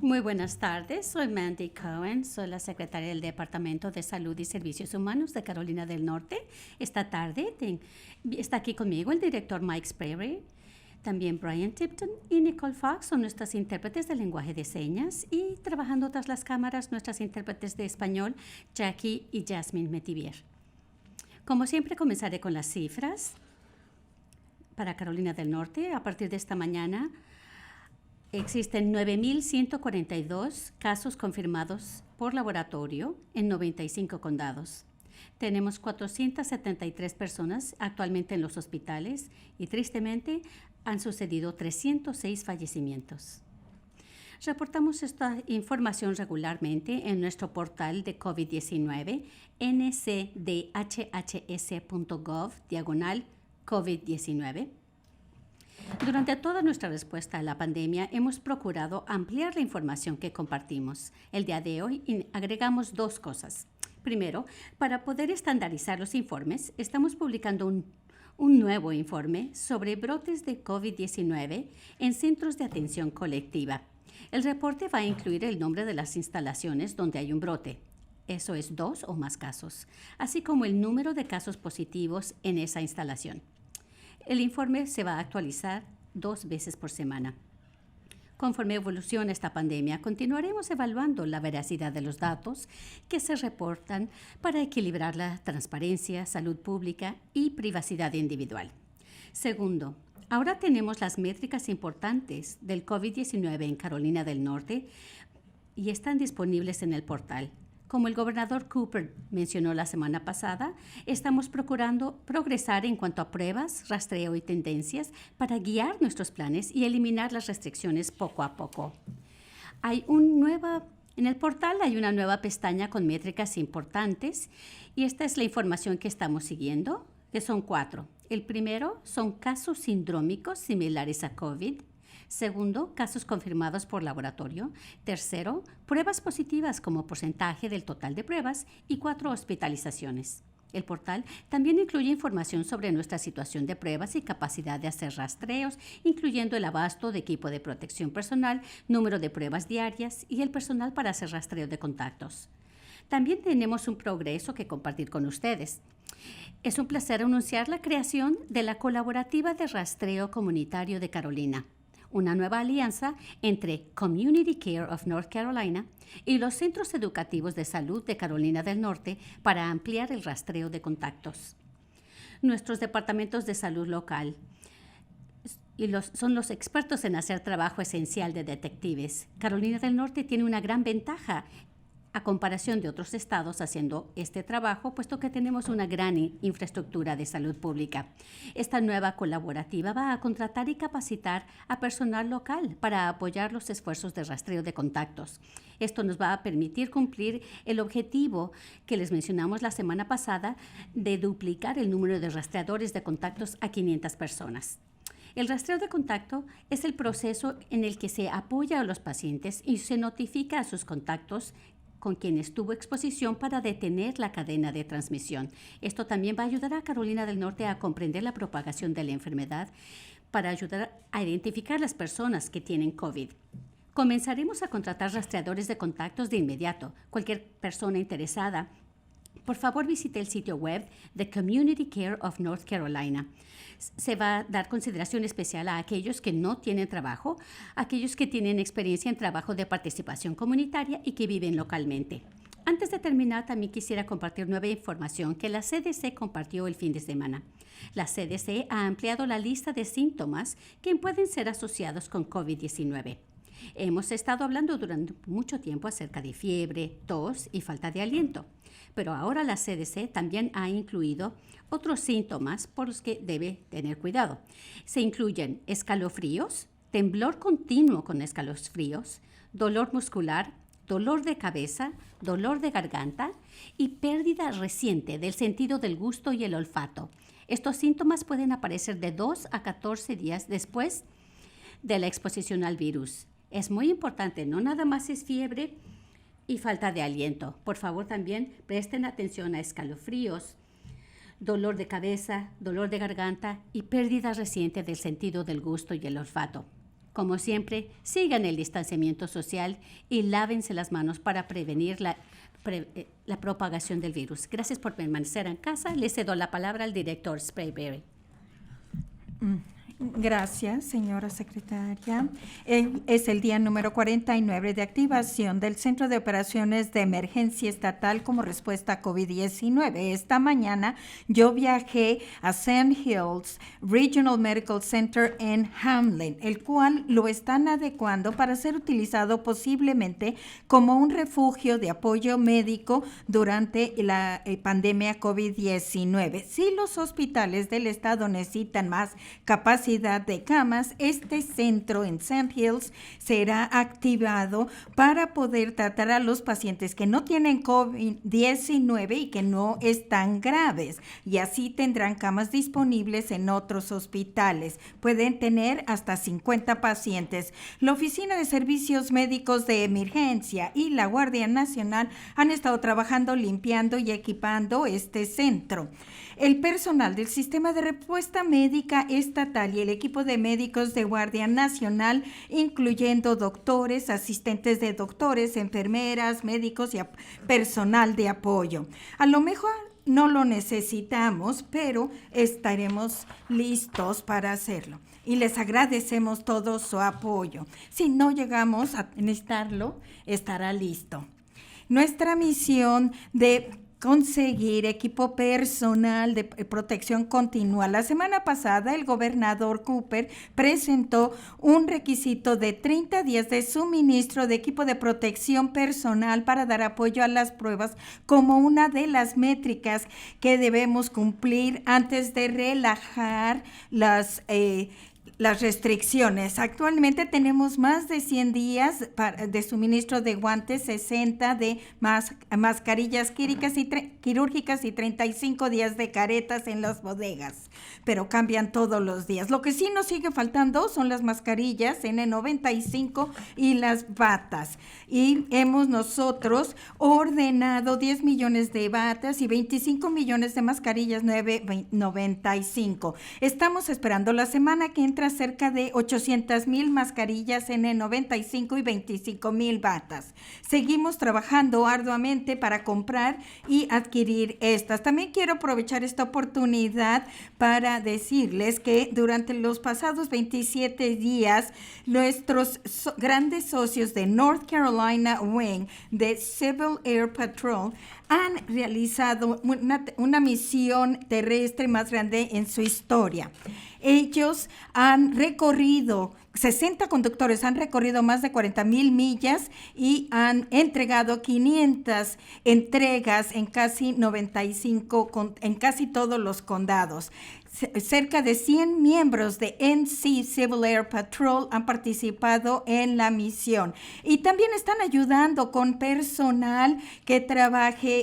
Muy buenas tardes, soy Mandy Cohen, soy la secretaria del Departamento de Salud y Servicios Humanos de Carolina del Norte. Esta tarde está aquí conmigo el director Mike Sprayberry, también Brian Tipton y Nicole Fox son nuestras intérpretes de lenguaje de señas y trabajando tras las cámaras nuestras intérpretes de español Jackie y Jasmine Metivier. Como siempre comenzaré con las cifras para Carolina del Norte. A partir de esta mañana existen 9,142 casos confirmados por laboratorio en 95 condados. Tenemos 473 personas actualmente en los hospitales y tristemente han sucedido 306 fallecimientos. Reportamos esta información regularmente en nuestro portal de COVID-19 ncdhhs.gov/COVID-19. Durante toda nuestra respuesta a la pandemia hemos procurado ampliar la información que compartimos. El día de hoy agregamos dos cosas. Primero, para poder estandarizar los informes, estamos publicando un nuevo informe sobre brotes de COVID-19 en centros de atención colectiva. El reporte va a incluir el nombre de las instalaciones donde hay un brote. Eso es 2 o más casos, así como el número de casos positivos en esa instalación. El informe se va a actualizar 2 veces por semana. Conforme evoluciona esta pandemia, continuaremos evaluando la veracidad de los datos que se reportan para equilibrar la transparencia, salud pública y privacidad individual. Segundo, ahora tenemos las métricas importantes del COVID-19 en Carolina del Norte y están disponibles en el portal. Como el gobernador Cooper mencionó la semana pasada, estamos procurando progresar en cuanto a pruebas, rastreo y tendencias para guiar nuestros planes y eliminar las restricciones poco a poco. En el portal hay una nueva pestaña con métricas importantes y esta es la información que estamos siguiendo, que son 4. El primero son casos sindrómicos similares a COVID. Segundo, casos confirmados por laboratorio. Tercero, pruebas positivas como porcentaje del total de pruebas. Y 4, hospitalizaciones. El portal también incluye información sobre nuestra situación de pruebas y capacidad de hacer rastreos, incluyendo el abasto de equipo de protección personal, número de pruebas diarias y el personal para hacer rastreo de contactos. También tenemos un progreso que compartir con ustedes. Es un placer anunciar la creación de la Colaborativa de Rastreo Comunitario de Carolina, una nueva alianza entre Community Care of North Carolina y los centros educativos de salud de Carolina del Norte para ampliar el rastreo de contactos. Nuestros departamentos de salud local son los expertos en hacer trabajo esencial de detectives. Carolina del Norte tiene una gran ventaja a comparación de otros estados haciendo este trabajo, puesto que tenemos una gran infraestructura de salud pública. Esta nueva colaborativa va a contratar y capacitar a personal local para apoyar los esfuerzos de rastreo de contactos. Esto nos va a permitir cumplir el objetivo que les mencionamos la semana pasada de duplicar el número de rastreadores de contactos a 500 personas. El rastreo de contacto es el proceso en el que se apoya a los pacientes y se notifica a sus contactos con quienes tuvo exposición para detener la cadena de transmisión. Esto también va a ayudar a Carolina del Norte a comprender la propagación de la enfermedad para ayudar a identificar las personas que tienen COVID. Comenzaremos a contratar rastreadores de contactos de inmediato. Cualquier persona interesada, por favor visite el sitio web de Community Care of North Carolina. Se va a dar consideración especial a aquellos que no tienen trabajo, aquellos que tienen experiencia en trabajo de participación comunitaria y que viven localmente. Antes de terminar, también quisiera compartir nueva información que la CDC compartió el fin de semana. La CDC ha ampliado la lista de síntomas que pueden ser asociados con COVID-19. Hemos estado hablando durante mucho tiempo acerca de fiebre, tos y falta de aliento, pero ahora la CDC también ha incluido otros síntomas por los que debe tener cuidado. Se incluyen escalofríos, temblor continuo con escalofríos, dolor muscular, dolor de cabeza, dolor de garganta y pérdida reciente del sentido del gusto y el olfato. Estos síntomas pueden aparecer de 2 a 14 días después de la exposición al virus. Es muy importante, no nada más es fiebre y falta de aliento. Por favor, también presten atención a escalofríos, dolor de cabeza, dolor de garganta y pérdida reciente del sentido del gusto y el olfato. Como siempre, sigan el distanciamiento social y lávense las manos para prevenir la propagación del virus. Gracias por permanecer en casa. Le cedo la palabra al director Sprayberry. Gracias, señora secretaria. Es el día número 49 de activación del Centro de Operaciones de Emergencia Estatal como respuesta a COVID-19. Esta mañana yo viajé a Sand Hills Regional Medical Center en Hamlin, el cual lo están adecuando para ser utilizado posiblemente como un refugio de apoyo médico durante la pandemia COVID-19. Si los hospitales del estado necesitan más capacidad de camas, este centro en Sand Hills será activado para poder tratar a los pacientes que no tienen COVID-19 y que no están graves, y así tendrán camas disponibles en otros hospitales. Pueden tener hasta 50 pacientes. La Oficina de Servicios Médicos de Emergencia y la Guardia Nacional han estado trabajando, limpiando y equipando este centro. El personal del Sistema de Respuesta Médica Estatal y el equipo de médicos de Guardia Nacional, incluyendo doctores, asistentes de doctores, enfermeras, médicos y personal de apoyo. A lo mejor no lo necesitamos, pero estaremos listos para hacerlo. Y les agradecemos todo su apoyo. Si no llegamos a necesitarlo, estará listo. Nuestra misión de conseguir equipo personal de protección continua. La semana pasada, el gobernador Cooper presentó un requisito de 30 días de suministro de equipo de protección personal para dar apoyo a las pruebas como una de las métricas que debemos cumplir antes de relajar las restricciones. Actualmente tenemos más de 100 días de suministro de guantes, 60 de mascarillas quirúrgicas y 35 días de caretas en las bodegas, pero cambian todos los días. Lo que sí nos sigue faltando son las mascarillas N95 y las batas. Y hemos nosotros ordenado 10 millones de batas y 25 millones de mascarillas 995. Estamos esperando la semana que entra cerca de 800,000 mascarillas N95 y 25,000 batas. Seguimos trabajando arduamente para comprar y adquirir estas. También quiero aprovechar esta oportunidad para decirles que durante los pasados 27 días, nuestros grandes socios de North Carolina Wing de Civil Air Patrol han realizado una misión terrestre más grande en su historia. Ellos han recorrido, 60 conductores han recorrido más de 40,000 millas y han entregado 500 entregas en casi 95, en casi todos los condados. Cerca de 100 miembros de NC Civil Air Patrol han participado en la misión y también están ayudando con personal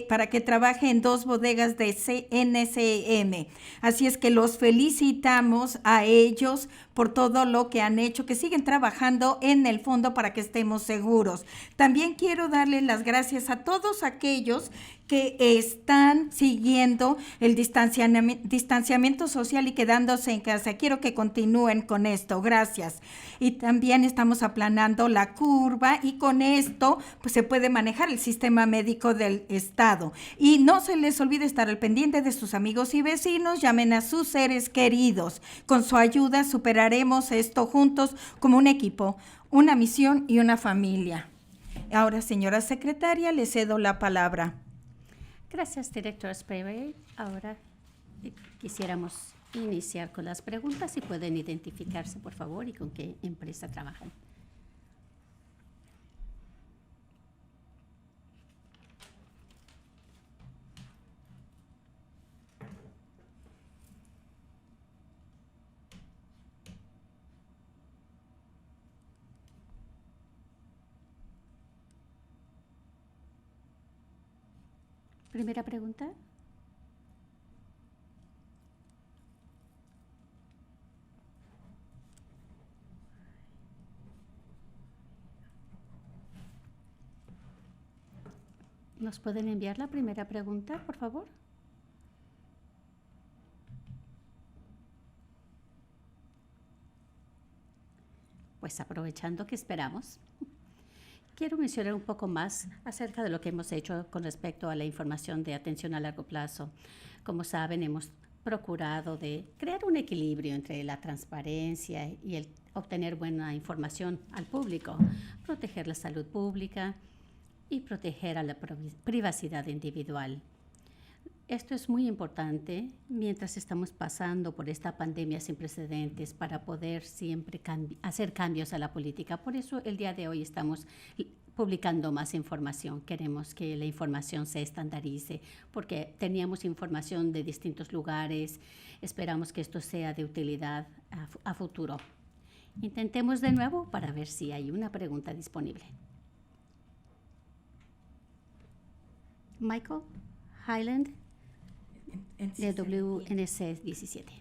para que trabaje en 2 bodegas de NCM. Así es que los felicitamos a ellos por todo lo que han hecho, que siguen trabajando en el fondo para que estemos seguros. También quiero darle las gracias a todos aquellos que están siguiendo el distanciamiento social y quedándose en casa. Quiero que continúen con esto. Gracias. Y también estamos aplanando la curva y con esto pues, se puede manejar el sistema médico del estado. Y no se les olvide estar al pendiente de sus amigos y vecinos. Llamen a sus seres queridos. Con su ayuda superaremos esto juntos como un equipo, una misión y una familia. Ahora, señora secretaria, le cedo la palabra. Gracias, director Sprayberry. Ahora quisiéramos iniciar con las preguntas. Si pueden identificarse, por favor, y con qué empresa trabajan. Primera pregunta. ¿Nos pueden enviar la primera pregunta, por favor? pues aprovechando que esperamos, quiero mencionar un poco más acerca de lo que hemos hecho con respecto a la información de atención a largo plazo. Como saben, hemos procurado de crear un equilibrio entre la transparencia y el obtener buena información al público, proteger la salud pública y proteger a la privacidad individual. Esto es muy importante mientras estamos pasando por esta pandemia sin precedentes para poder siempre hacer cambios a la política. Por eso el día de hoy estamos publicando más información. Queremos que la información se estandarice porque teníamos información de distintos lugares. Esperamos que esto sea de utilidad a futuro. Intentemos de nuevo para ver si hay una pregunta disponible. Michael Highland, de WNC 17.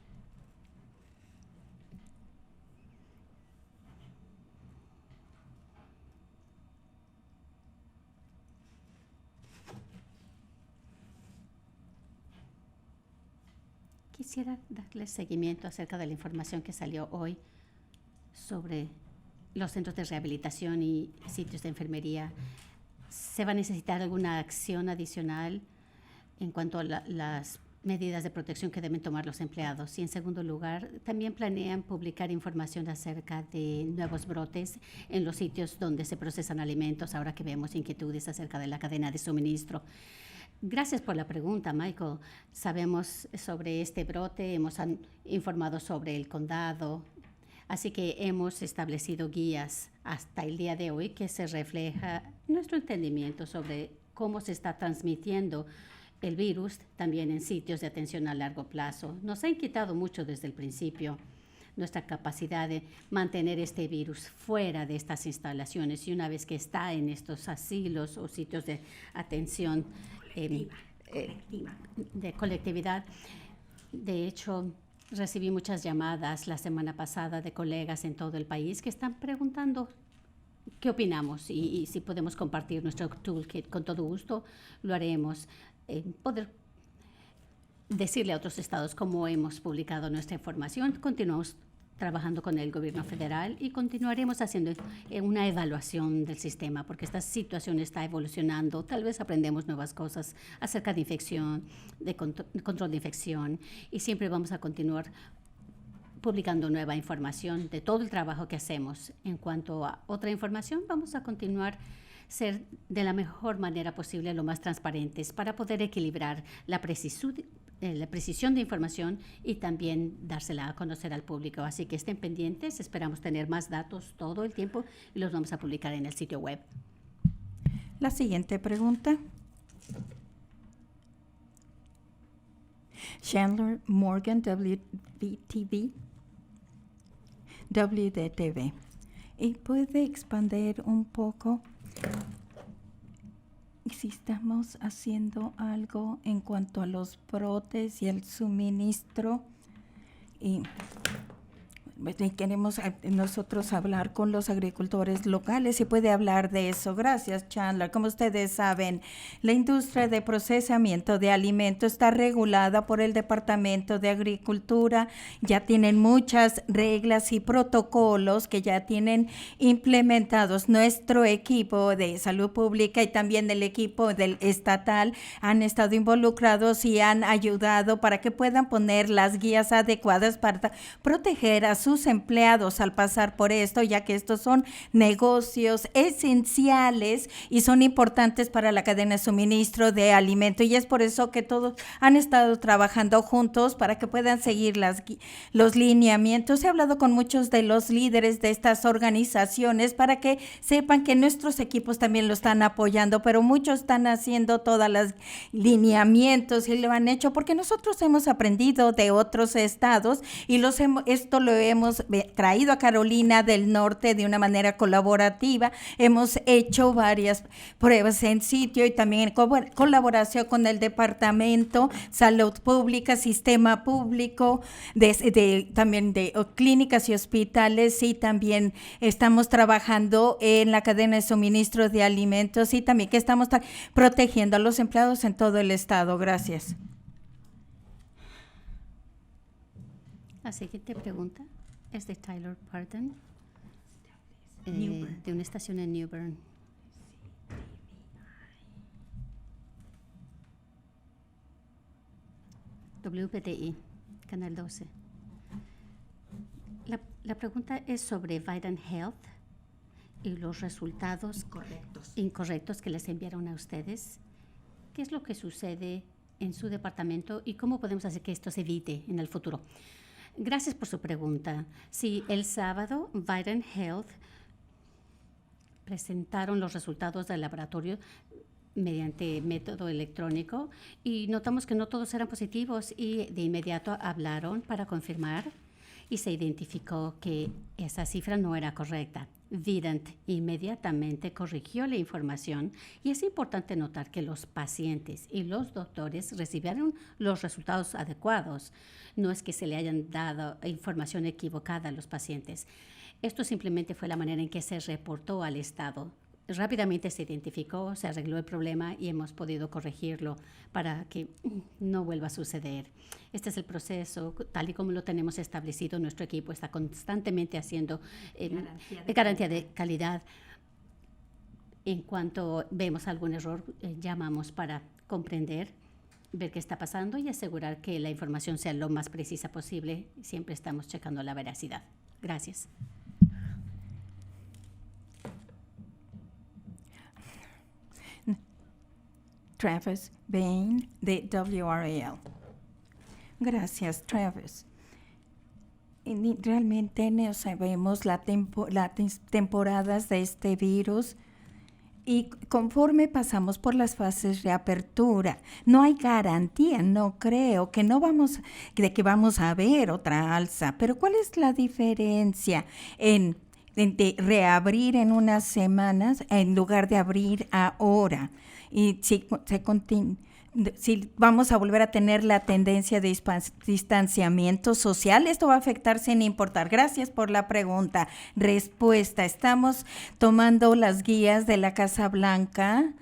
Quisiera darles seguimiento acerca de la información que salió hoy sobre los centros de rehabilitación y sitios de enfermería. ¿Se va a necesitar alguna acción adicional en cuanto a las medidas de protección que deben tomar los empleados? Y en segundo lugar, también planean publicar información acerca de nuevos brotes en los sitios donde se procesan alimentos, ahora que vemos inquietudes acerca de la cadena de suministro. Gracias por la pregunta, Michael. Sabemos sobre este brote, hemos informado sobre el condado, así que hemos establecido guías hasta el día de hoy que se refleja nuestro entendimiento sobre cómo se está transmitiendo el virus también en sitios de atención a largo plazo. Nos ha inquietado mucho desde el principio nuestra capacidad de mantener este virus fuera de estas instalaciones y una vez que está en estos asilos o sitios de atención de colectividad. De hecho, recibí muchas llamadas la semana pasada de colegas en todo el país que están preguntando qué opinamos y si podemos compartir nuestro toolkit. Con todo gusto lo haremos. Poder decirle a otros estados cómo hemos publicado nuestra información. Continuamos trabajando con el gobierno federal y continuaremos haciendo una evaluación del sistema porque esta situación está evolucionando. Tal vez aprendemos nuevas cosas acerca de infección, de control de infección y siempre vamos a continuar publicando nueva información de todo el trabajo que hacemos. En cuanto a otra información, vamos a continuar ser de la mejor manera posible lo más transparentes para poder equilibrar la precisión de información y también dársela a conocer al público. Así que estén pendientes, esperamos tener más datos todo el tiempo y los vamos a publicar en el sitio web. La siguiente pregunta. Chandler Morgan, WDTV. ¿Y puede expandir un poco si estamos haciendo algo en cuanto a los brotes y el suministro? Y queremos nosotros hablar con los agricultores locales. ¿Se puede hablar de eso? Gracias, Chandler. Como ustedes saben, la industria de procesamiento de alimentos está regulada por el Departamento de Agricultura. Ya tienen muchas reglas y protocolos que ya tienen implementados. Nuestro equipo de salud pública y también el equipo del estatal han estado involucrados y han ayudado para que puedan poner las guías adecuadas para proteger a sus empleados al pasar por esto, ya que estos son negocios esenciales y son importantes para la cadena de suministro de alimentos, y es por eso que todos han estado trabajando juntos para que puedan seguir los lineamientos. He hablado con muchos de los líderes de estas organizaciones para que sepan que nuestros equipos también lo están apoyando, pero muchos están haciendo todos los lineamientos y lo han hecho porque nosotros hemos aprendido de otros estados y esto lo hemos traído a Carolina del Norte de una manera colaborativa. Hemos hecho varias pruebas en sitio y también en colaboración con el Departamento Salud Pública, Sistema Público, también de clínicas y hospitales, y también estamos trabajando en la cadena de suministro de alimentos y también que estamos protegiendo a los empleados en todo el estado. Gracias. La siguiente pregunta es de Tyler Parton, de una estación en New Bern. WPTI, Canal 12. La pregunta es sobre Vidant Health y los resultados incorrectos que les enviaron a ustedes. ¿Qué es lo que sucede en su departamento y cómo podemos hacer que esto se evite en el futuro? Gracias por su pregunta. Sí, el sábado, Vidant Health presentaron los resultados del laboratorio mediante método electrónico y notamos que no todos eran positivos y de inmediato hablaron para confirmar y se identificó que esa cifra no era correcta. Vidant inmediatamente corrigió la información y es importante notar que los pacientes y los doctores recibieron los resultados adecuados. No es que se le hayan dado información equivocada a los pacientes. Esto simplemente fue la manera en que se reportó al Estado. Rápidamente se identificó, se arregló el problema y hemos podido corregirlo para que no vuelva a suceder. Este es el proceso, tal y como lo tenemos establecido. Nuestro equipo está constantemente haciendo garantía de calidad. En cuanto vemos algún error, llamamos para comprender, ver qué está pasando y asegurar que la información sea lo más precisa posible. Siempre estamos checando la veracidad. Gracias. Travis Bain, de WRAL. Gracias, Travis. Realmente no sabemos las temporadas de este virus y conforme pasamos por las fases de apertura, no hay garantía, no creo que de que vamos a ver otra alza. Pero ¿cuál es la diferencia de reabrir en unas semanas en lugar de abrir ahora? Y si vamos a volver a tener la tendencia de distanciamiento social, esto va a afectar sin importar. Gracias por la pregunta. Respuesta: estamos tomando las guías de la Casa Blanca,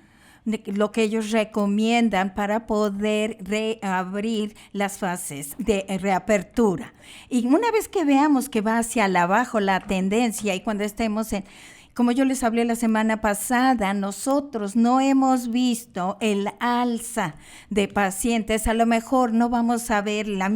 de lo que ellos recomiendan para poder reabrir las fases de reapertura. Y una vez que veamos que va hacia abajo la tendencia y cuando estemos como yo les hablé la semana pasada, nosotros no hemos visto el alza de pacientes. A lo mejor no vamos a ver la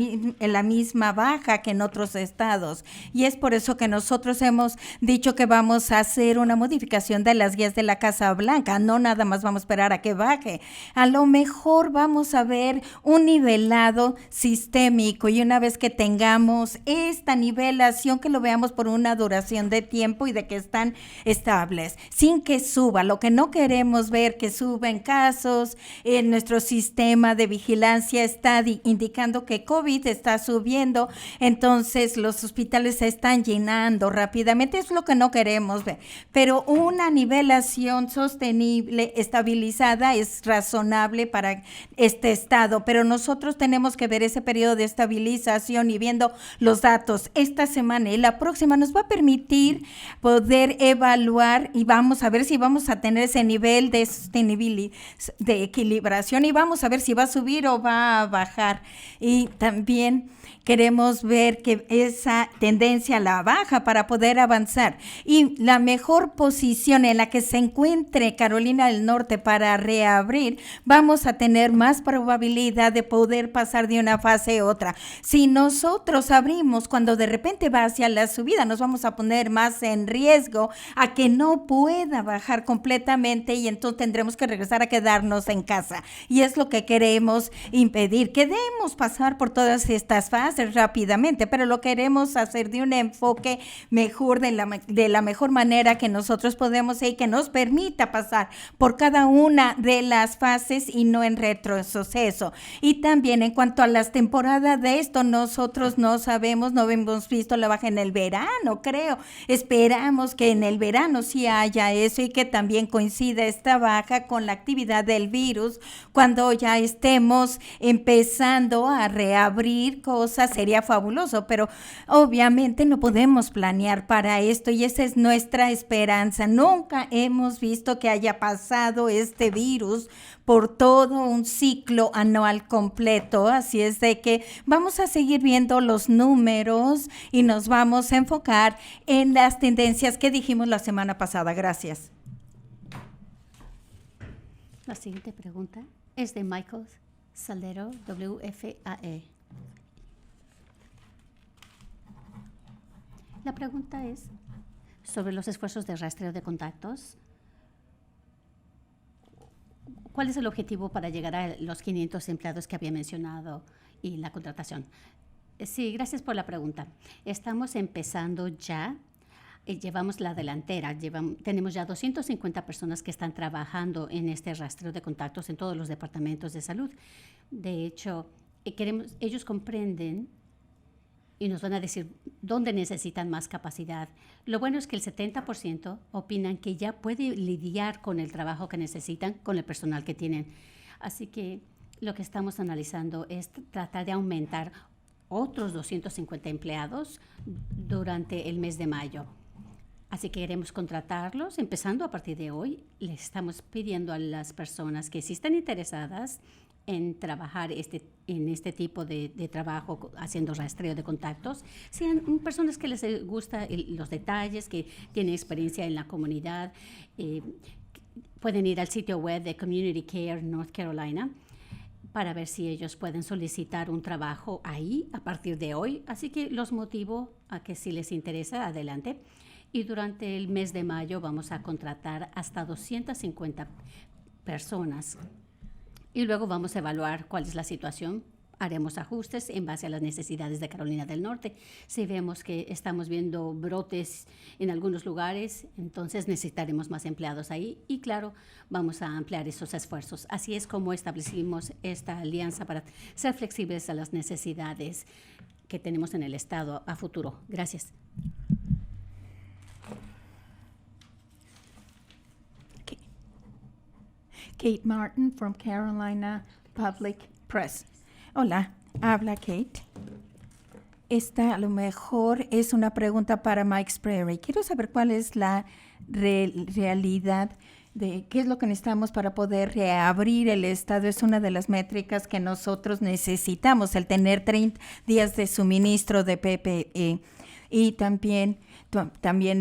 misma baja que en otros estados. Y es por eso que nosotros hemos dicho que vamos a hacer una modificación de las guías de la Casa Blanca. No nada más vamos a esperar a que baje. A lo mejor vamos a ver un nivelado sistémico. Y una vez que tengamos esta nivelación, que lo veamos por una duración de tiempo y de que están estables, sin que suba. Lo que no queremos ver que suben casos, en nuestro sistema de vigilancia está indicando que COVID está subiendo, entonces los hospitales se están llenando rápidamente, es lo que no queremos ver. Pero una nivelación sostenible, estabilizada, es razonable para este estado, pero nosotros tenemos que ver ese periodo de estabilización y viendo los datos esta semana y la próxima nos va a permitir poder evaluar y vamos a ver si vamos a tener ese nivel de sostenibilidad, de equilibración, y vamos a ver si va a subir o va a bajar. Y también queremos ver que esa tendencia a la baja para poder avanzar. Y la mejor posición en la que se encuentre Carolina del Norte para reabrir, vamos a tener más probabilidad de poder pasar de una fase a otra. Si nosotros abrimos cuando de repente va hacia la subida, nos vamos a poner más en riesgo a que no pueda bajar completamente y entonces tendremos que regresar a quedarnos en casa. Y es lo que queremos impedir, que debemos pasar por todas estas fases rápidamente, pero lo queremos hacer de un enfoque mejor, de la mejor manera que nosotros podemos y que nos permita pasar por cada una de las fases y no en retroceso. Y también en cuanto a las temporadas de esto, nosotros no sabemos, no hemos visto la baja en el verano, creo. Esperamos que en el verano sí haya eso y que también coincida esta baja con la actividad del virus. Cuando ya estemos empezando a reabrir cosas, sería fabuloso, pero obviamente no podemos planear para esto y esa es nuestra esperanza. Nunca hemos visto que haya pasado este virus por todo un ciclo anual completo, así es de que vamos a seguir viendo los números y nos vamos a enfocar en las tendencias que dijimos la semana pasada. Gracias. La siguiente pregunta es de Michael Saldero, WFAE. La pregunta es sobre los esfuerzos de rastreo de contactos. ¿Cuál es el objetivo para llegar a los 500 empleados que había mencionado y la contratación? Sí, gracias por la pregunta. Estamos empezando ya. Llevamos la delantera. Tenemos ya 250 personas que están trabajando en este rastreo de contactos en todos los departamentos de salud. De hecho, ellos comprenden y nos van a decir dónde necesitan más capacidad. Lo bueno es que el 70% opinan que ya puede lidiar con el trabajo que necesitan con el personal que tienen. Así que lo que estamos analizando es tratar de aumentar otros 250 empleados durante el mes de mayo. Así que queremos contratarlos empezando a partir de hoy. Les estamos pidiendo a las personas que si están interesadas en trabajar en este tipo de trabajo, haciendo rastreo de contactos, sean personas que les gusta los detalles, que tienen experiencia en la comunidad, pueden ir al sitio web de Community Care North Carolina para ver si ellos pueden solicitar un trabajo ahí a partir de hoy. Así que los motivo a que si les interesa, adelante. Y durante el mes de mayo vamos a contratar hasta 250 personas. Y luego vamos a evaluar cuál es la situación. Haremos ajustes en base a las necesidades de Carolina del Norte. Si vemos que estamos viendo brotes en algunos lugares, entonces necesitaremos más empleados ahí. Y claro, vamos a ampliar esos esfuerzos. Así es como establecimos esta alianza para ser flexibles a las necesidades que tenemos en el estado a futuro. Gracias. Kate Martin from Carolina Public Press. Hola, habla Kate. Esta a lo mejor es una pregunta para Mike Sprague. Quiero saber cuál es la realidad de qué es lo que necesitamos para poder reabrir el estado. Es una de las métricas que nosotros necesitamos, el tener 30 días de suministro de PPE. Y también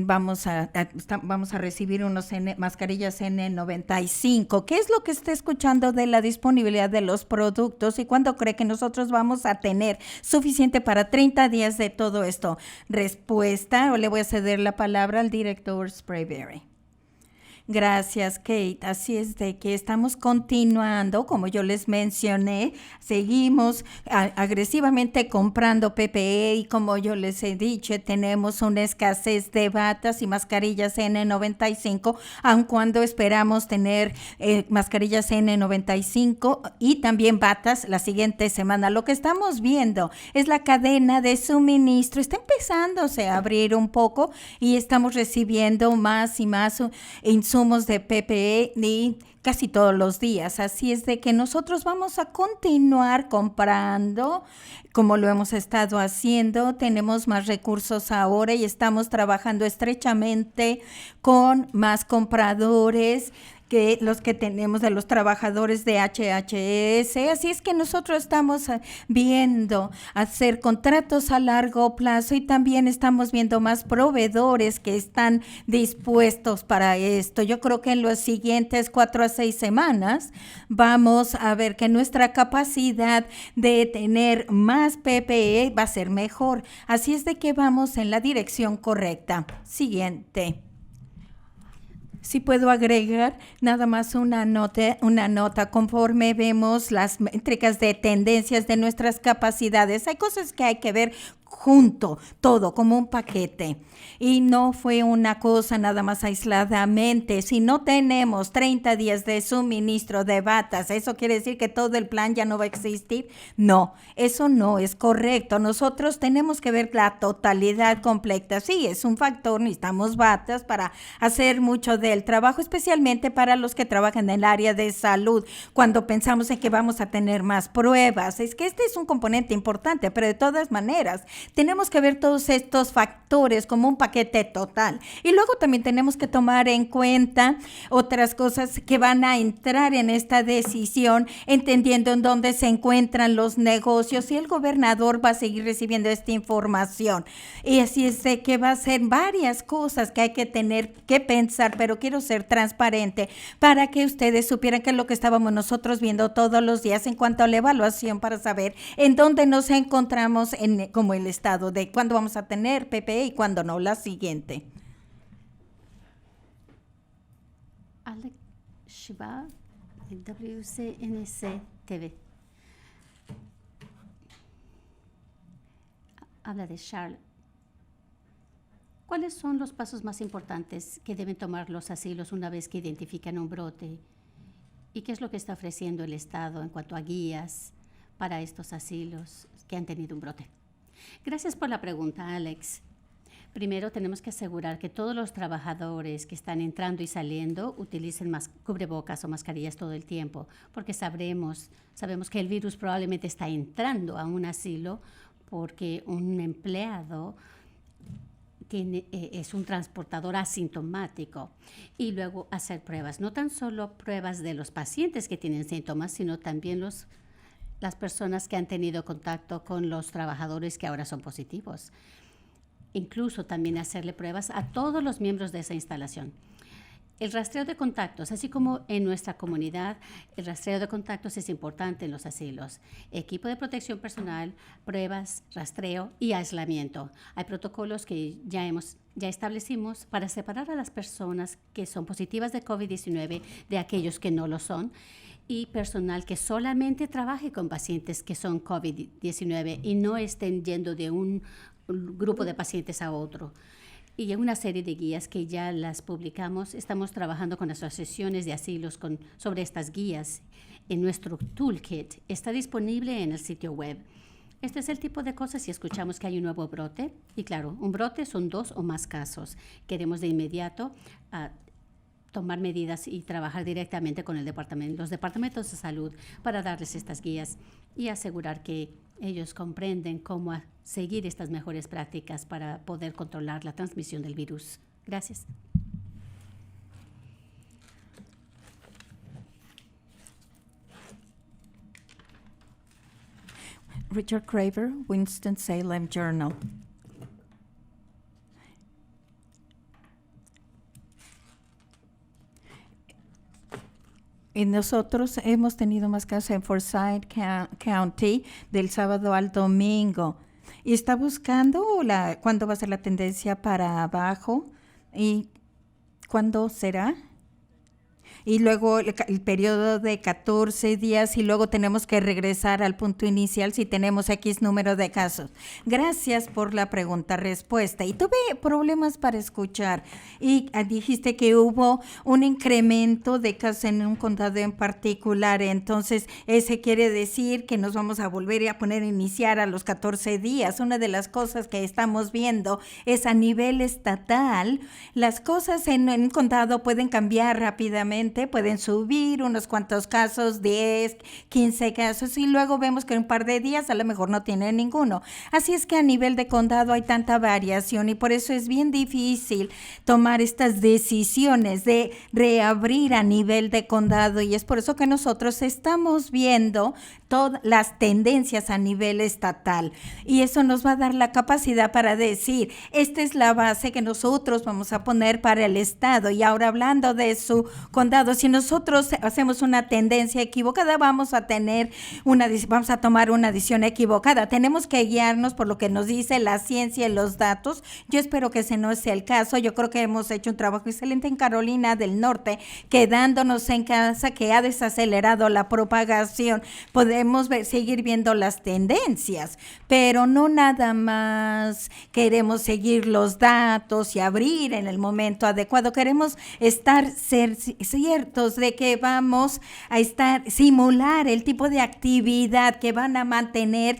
vamos a recibir unos mascarillas N95. ¿Qué es lo que está escuchando de la disponibilidad de los productos y cuándo cree que nosotros vamos a tener suficiente para 30 días de todo esto? Respuesta, o le voy a ceder la palabra al director Sprayberry. Gracias, Kate. Así es de que estamos continuando, como yo les mencioné, seguimos agresivamente comprando PPE y como yo les he dicho, tenemos una escasez de batas y mascarillas N95, aun cuando esperamos tener mascarillas N95 y también batas la siguiente semana. Lo que estamos viendo es la cadena de suministro. Está empezándose a abrir un poco y estamos recibiendo más y más insumos de PPE y casi todos los días. Así es de que nosotros vamos a continuar comprando como lo hemos estado haciendo. Tenemos más recursos ahora y estamos trabajando estrechamente con más compradores que los que tenemos de los trabajadores de HHS. Así es que nosotros estamos viendo hacer contratos a largo plazo y también estamos viendo más proveedores que están dispuestos para esto. Yo creo que en las siguientes 4 a 6 semanas vamos a ver que nuestra capacidad de tener más PPE va a ser mejor. Así es de que vamos en la dirección correcta. Siguiente. Si puedo agregar nada más una nota conforme vemos las métricas de tendencias de nuestras capacidades. Hay cosas que hay que ver junto, todo como un paquete. Y no fue una cosa nada más aisladamente. Si no tenemos 30 días de suministro de batas, ¿eso quiere decir que todo el plan ya no va a existir? No, eso no es correcto. Nosotros tenemos que ver la totalidad completa. Sí, es un factor, necesitamos batas para hacer mucho de del trabajo, especialmente para los que trabajan en el área de salud, cuando pensamos en que vamos a tener más pruebas. Es que este es un componente importante, pero de todas maneras tenemos que ver todos estos factores como un paquete total. Y luego también tenemos que tomar en cuenta otras cosas que van a entrar en esta decisión, entendiendo en dónde se encuentran los negocios, y el gobernador va a seguir recibiendo esta información. Y así es de que va a ser varias cosas que hay que tener que pensar, pero quiero ser transparente para que ustedes supieran que es lo que estábamos nosotros viendo todos los días en cuanto a la evaluación, para saber en dónde nos encontramos como el estado de cuándo vamos a tener PPE y cuándo no, la siguiente. Alex Shiva, de WCNC TV. Habla de Charlotte. ¿Cuáles son los pasos más importantes que deben tomar los asilos una vez que identifican un brote? ¿Y qué es lo que está ofreciendo el Estado en cuanto a guías para estos asilos que han tenido un brote? Gracias por la pregunta, Alex. Primero, tenemos que asegurar que todos los trabajadores que están entrando y saliendo utilicen cubrebocas o mascarillas todo el tiempo, porque sabemos que el virus probablemente está entrando a un asilo porque un empleado es un transportador asintomático, y luego hacer pruebas, no tan solo pruebas de los pacientes que tienen síntomas, sino también las personas que han tenido contacto con los trabajadores que ahora son positivos. Incluso también hacerle pruebas a todos los miembros de esa instalación. El rastreo de contactos, así como en nuestra comunidad, el rastreo de contactos es importante en los asilos. Equipo de protección personal, pruebas, rastreo y aislamiento. Hay protocolos que ya establecimos para separar a las personas que son positivas de COVID-19 de aquellos que no lo son, y personal que solamente trabaje con pacientes que son COVID-19 y no estén yendo de un grupo de pacientes a otro. Y hay una serie de guías que ya las publicamos. Estamos trabajando con asociaciones de asilos sobre estas guías en nuestro toolkit. Está disponible en el sitio web. Este es el tipo de cosas si escuchamos que hay un nuevo brote. Y claro, un brote son 2 o más casos. Queremos de inmediato tomar medidas y trabajar directamente con los departamentos de salud para darles estas guías y asegurar que ellos comprenden cómo seguir estas mejores prácticas para poder controlar la transmisión del virus. Gracias. Richard Craver, Winston-Salem Journal. Y nosotros hemos tenido más casos en Forsyth County del sábado al domingo. Y está buscando cuándo va a ser la tendencia para abajo y cuándo será. Y luego el periodo de 14 días y luego tenemos que regresar al punto inicial si tenemos X número de casos. Gracias por la pregunta-respuesta. Y tuve problemas para escuchar y dijiste que hubo un incremento de casos en un condado en particular. Entonces, ese quiere decir que nos vamos a volver a poner a iniciar a los 14 días. Una de las cosas que estamos viendo es a nivel estatal, las cosas en un condado pueden cambiar rápidamente. Pueden subir unos cuantos casos, 10, 15 casos, y luego vemos que en un par de días a lo mejor no tienen ninguno. Así es que a nivel de condado hay tanta variación y por eso es bien difícil tomar estas decisiones de reabrir a nivel de condado, y es por eso que nosotros estamos viendo todas las tendencias a nivel estatal, y eso nos va a dar la capacidad para decir, esta es la base que nosotros vamos a poner para el estado. Y ahora, hablando de su condado, si nosotros hacemos una tendencia equivocada, vamos a tomar una decisión equivocada. Tenemos que guiarnos por lo que nos dice la ciencia y los datos. Yo espero que ese no sea el caso. Yo creo que hemos hecho un trabajo excelente en Carolina del Norte, quedándonos en casa, que ha desacelerado la propagación. podemos seguir viendo las tendencias, pero no nada más queremos seguir los datos y abrir en el momento adecuado. Queremos ser ciertos de que vamos a simular el tipo de actividad que van a mantener,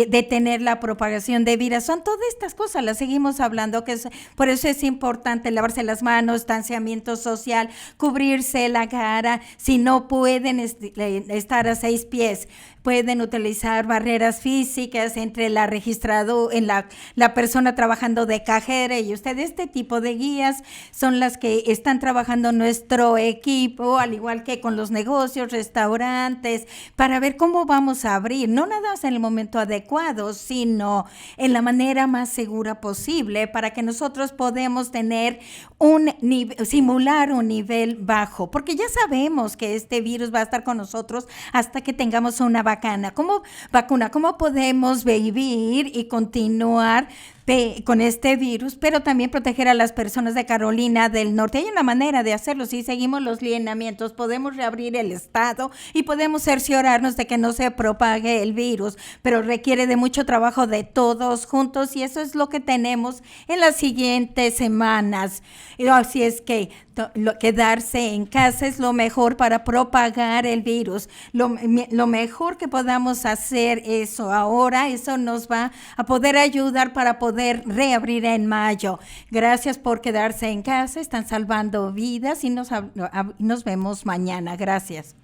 detener la propagación de virus. Son todas estas cosas, las seguimos hablando, por eso es importante lavarse las manos, distanciamiento social, cubrirse la cara. Si no pueden estar a 6 pies, pueden utilizar barreras físicas entre la la persona trabajando de cajera y usted. Este tipo de guías son las que están trabajando nuestro equipo, al igual que con los negocios, restaurantes, para ver cómo vamos a abrir, no nada más en el momento adecuado, sino en la manera más segura posible, para que nosotros podamos tener simular un nivel bajo, porque ya sabemos que este virus va a estar con nosotros hasta que tengamos una vacuna. ¿Cómo podemos vivir y continuar con este virus, pero también proteger a las personas de Carolina del Norte? Hay una manera de hacerlo. Si seguimos los lineamientos, podemos reabrir el estado y podemos cerciorarnos de que no se propague el virus, pero requiere de mucho trabajo de todos juntos, y eso es lo que tenemos en las siguientes semanas. Así es que quedarse en casa es lo mejor para propagar el virus. Lo mejor que podamos hacer eso ahora, eso nos va a poder ayudar para poder reabrir en mayo. Gracias por quedarse en casa, están salvando vidas, y nos vemos mañana. Gracias.